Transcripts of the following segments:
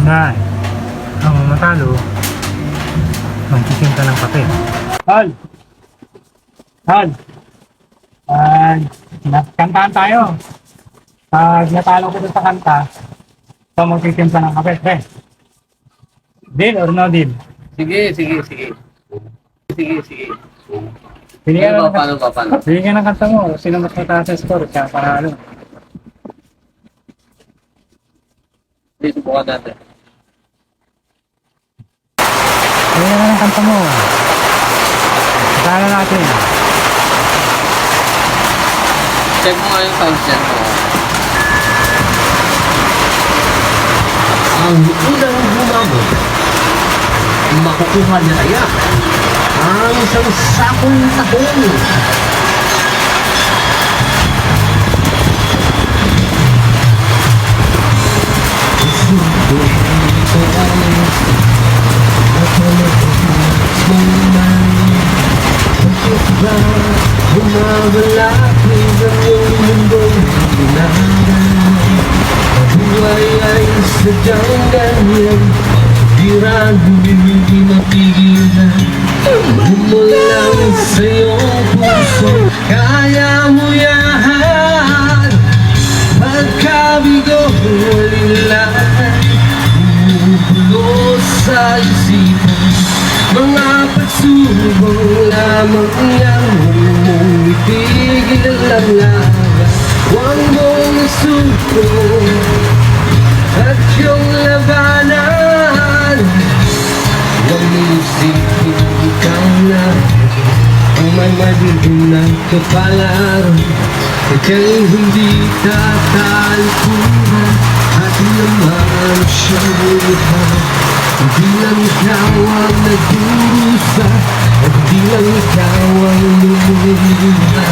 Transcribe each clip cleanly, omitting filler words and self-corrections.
Yan. Ang matalo, magkikinta ng kape. Hal! Hal! Kantahan tayo. Pag natalo ko dun sa kanta, ito magkikinta ng kape. Pre, deal or no deal? Sige. Pilihan Paano ng ba, paano ba, paano? Pilihan ng kanta mo. Sino mas mataas ang score? Siya panalo. Dito po ka natin. Pilihan ng kanta mo. Kaya natin. Check mo nga yung sound check mo. Ang unang humabot, makukuha niya kaya ang isang sakong tahong. Bumabalakid ang iyong mundong hinahan. Buhay ay sadyang ganyan, pagbiran hindi mapigilan. Bumulang sa iyong puso, kaya mo yan. Pagkabigo, walilaan, bumubulo sa isipan. Mga pagsubok lamang yan, huwag mong itigil ang laban. Huwag mong isuko at yung labanan. Huwag mong isipin ikaw na ang may madidinan kapalaran. Ika'y hindi tatalikuran at naman siyang buhay. Hindi lang ikaw ang nagdurusa at hindi lang ikaw ang lumulunta.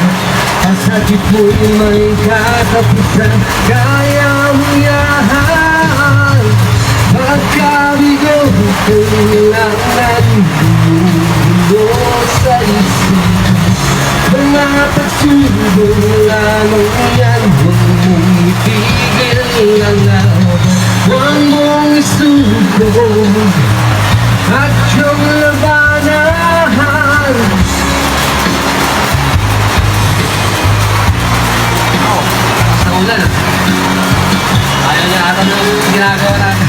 Ang sakit mo'y may katapusan, kaya mo yan. Pagkabigo, kailangan bumubulo sa isipan. Mga pagsubok lamang yan, huwag mong itigil ang laban. Huwag mong isuko at yung labanan. Sa ulan ah. Ayaw niya ata ng ginagawa natin.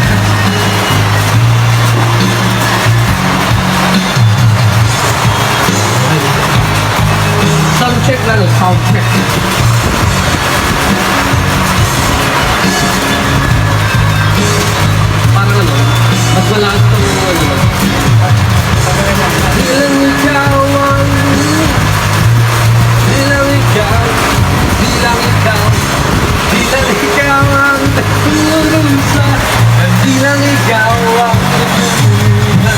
Sound check na no, sound check. Parang ano, mas malakas pa ng ano. Bilang ikaw ang bilang ikaw, bilang ikaw, bilang ikaw ang nagkurusa, at bilang ikaw ang nagkurusa.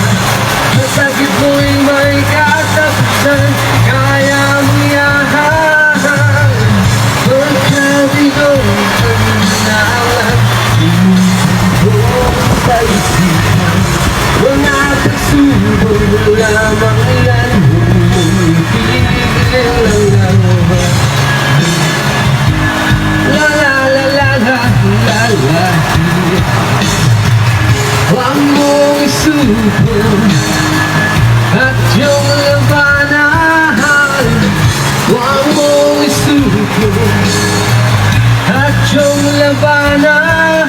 Masakit mo'y may katapusan, kaya mo yan. Pagkabigo, kailangan bumubuo sa isipan. Mga pagsubok lamang yan, huwag mong itigil ang laban. La la la la la la la. Huwag mong isuko at yung labanan. Huwag mong isuko at yung labanan.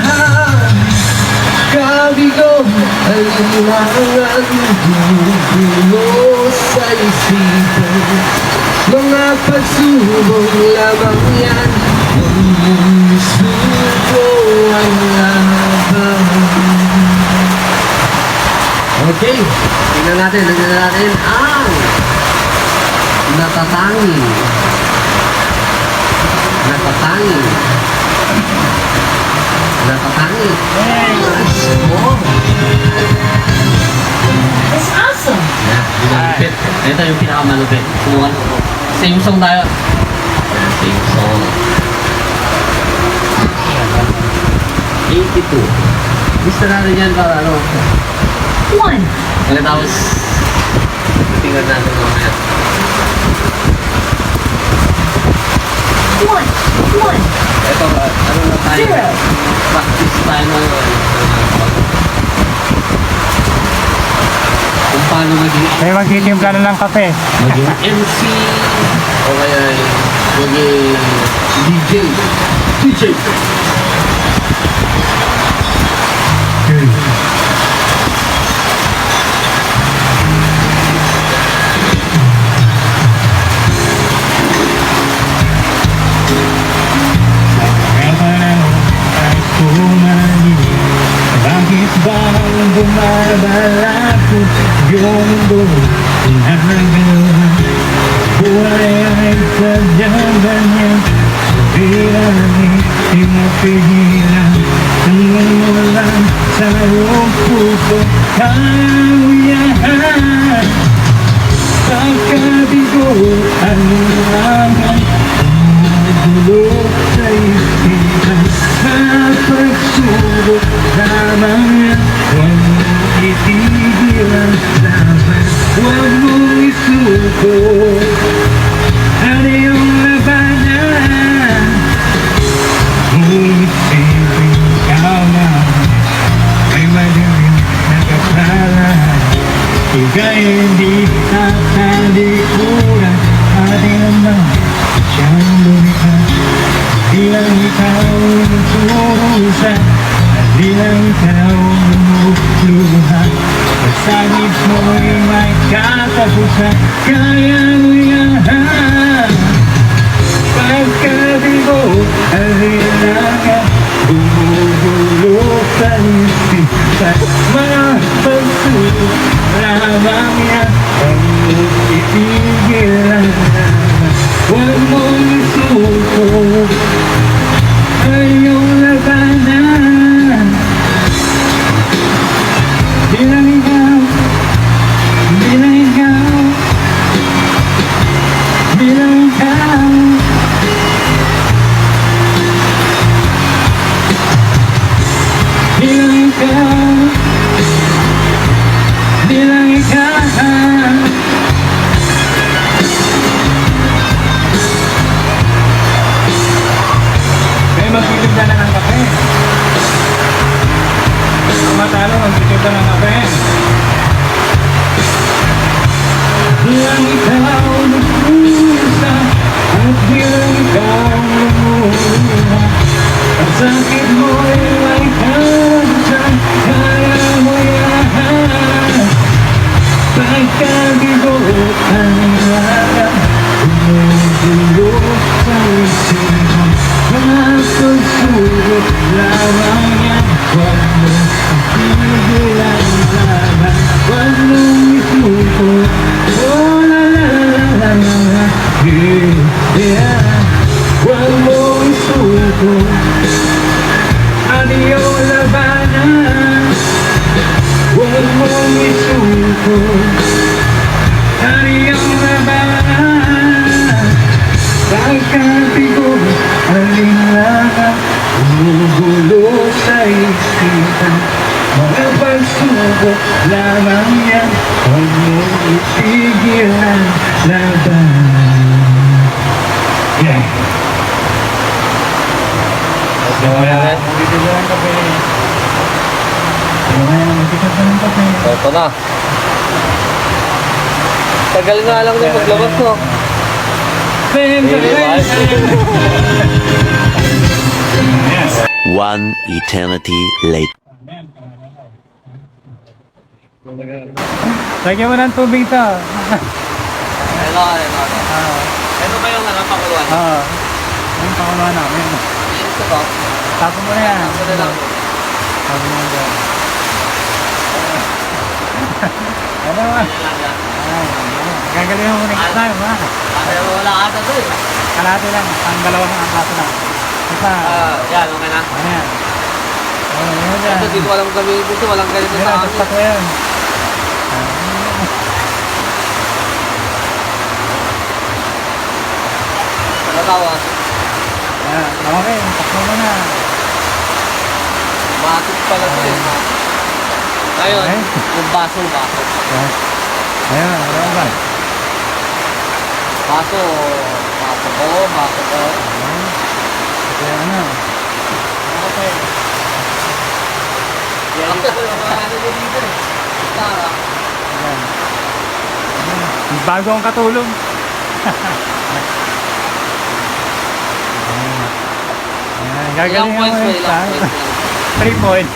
Kabigo, alimangan, bumubulo sa isipan. Mga pagsubok lamang yan, huwag mong isuko ang laban. Okay, tingnan natin ang natatangi. Oh. That's awesome. Yeah, malupit. Ito yung pinakamalupit. Kumuha ko. Same song tayo. Yeah, same song. 82. Gusto natin yan para ano. 1. Pagkatapos, tingnan natin mamaya. 1. Ito, ano na tayo? Zero. Practice tayo ng paano maging May magtitimpla na ng kape. maging MC o kaya maging DJ. DJ. Kaya panahon ay pumalit. Bakit ba bumabalako yung buhay na nagawa? Buhay ay sadyang ganyan. Sabihin, di mo pigilan. Hanggang walang sa iyong puso. Kaya mo yan. Pagkabigo ang ulangan. Bulog sa isipan na pagsubok lamang yan. Huwag mong itigil ang laban, huwag mong isuko ang iyong labanan. Ngunit siyempre ikaw na ay madaling nakasalahan. Ika'y hindi tatalikuran ating naman siyang lumikha. Di lang ikaw nagturusa at di lang ikaw lumuluha. Pasagit mo'y may katapusan. Kaya mo yan. Pagkabigo ang hilangan, bumubulok sa isipan. Mga pagsubok lamang yan. Huwag mong itigil ang laban, huwag mong isuko ang iyong labanan. Di lang ikaw, di lang ikaw, di lang ikaw. Di lang ikaw, di lang ikaw. Kaya magtitipla na ng kape. Ang matalo, magtitipla ng kape. Di lang ikaw nagpusa at di lang ikaw lumuluha. Ang sakit mo'y may kansan, kaya mo yan. Pagkabigo ang lahat, bumubulok sa isipan. Mga pagsubok lamang yan. Huwag mong itigil ang laban, huwag mong isuko. Oh la la la la la la, yeah, yeah. Huwag mong isuko ang iyong labanan, huwag mong isuko ang iyong labanan. Pagkabigo ang linlangan, bumubulo sa isipan. Mga pagsubok lamang yan, huwag mong itigil ang laban. Yeah. So, magtitipla ng kape. Magtitipla ng kape. Ito na. Tagal nga lang din maglabas, no? Yes. One eternity later. Lagyan mo ng tubig to. Ito. Ito ba yung pakuluan? Oo. Yung pakuluan namin. Ito ba? Tapon mo na yan. Ito na lang. Tapon mo na dyan. Ano ba? Gagalingan mo next time, ha? Pero wala ata to eh. Kalahati lang. Ang dalawang ang kaso lang. Isa. Yan, okay na. Ano yan? Ano yan dyan? Ito, dito walang gamitin dito. Walang ganito Yan, sa basta ko amin. yan. Natawa. Yan. Okay, takbo mo na. Matik pala to eh. Ngayon, Okay. yung baso. Yan. Ayan, ano ba? Baso ko. Kaya ano? Okay. Yan. Ano dito eh. Tara. Ayan. Bago ang katulong. Ayan, Ilang gagalingan points mo ba? yun, Ilang Sam. points? 3 points.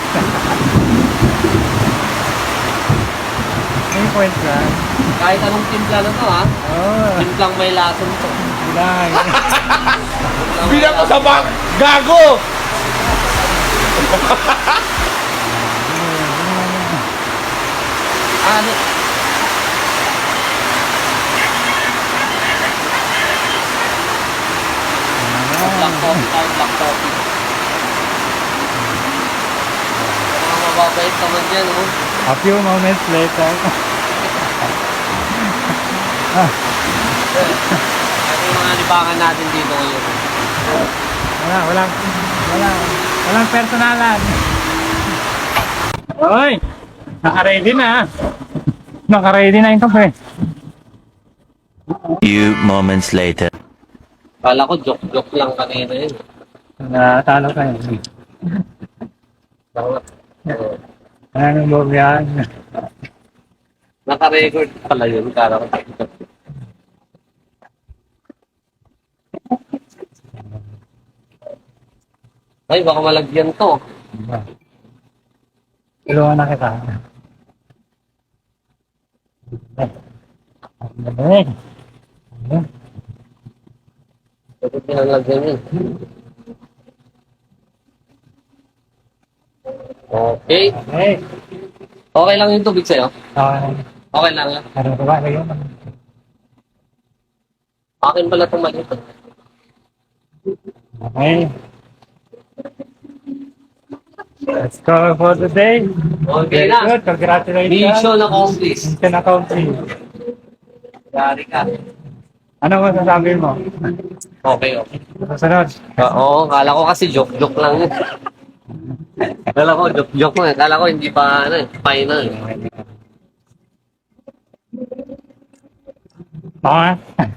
3 points lang. Kahit anong timpla na to ha. Oh, Timplang may lason to. lang. Bilang ko sa bak! Gago! Ano? Black coffee tayo, black coffee. Mga mababait naman yan, oh. A few moments later. Ano yung mga libangan natin dito ngayon? Walang personalan. Hoy! Naka-ready na. Naka-ready na yung kape. Few moments later. Kala ko joke-joke lang kanina yun. Natalo ka yun. Bakit? Ano yung loob yan? Naka-record pala yun. Kala ko joke-joke. Ay, baka malagyan to. Tulungan na kita. Ay. Bakit pinalagyan yun? Okay. Okay. Okay lang yung tubig sa'yo? Okay. Okay lang yan. Ano ba? Ayun. Akin pala itong maliit. Okay. Let's go for the day. Okay Very na. good. Congratulations. Mission accomplished. Mission accomplished. Yari ka. Ano masasabi mo? Okay, okay. Susunod. Oo, kala ko kasi joke-joke lang yun. Kala ko joke-joke lang. Kala ko hindi pa, final. Okay.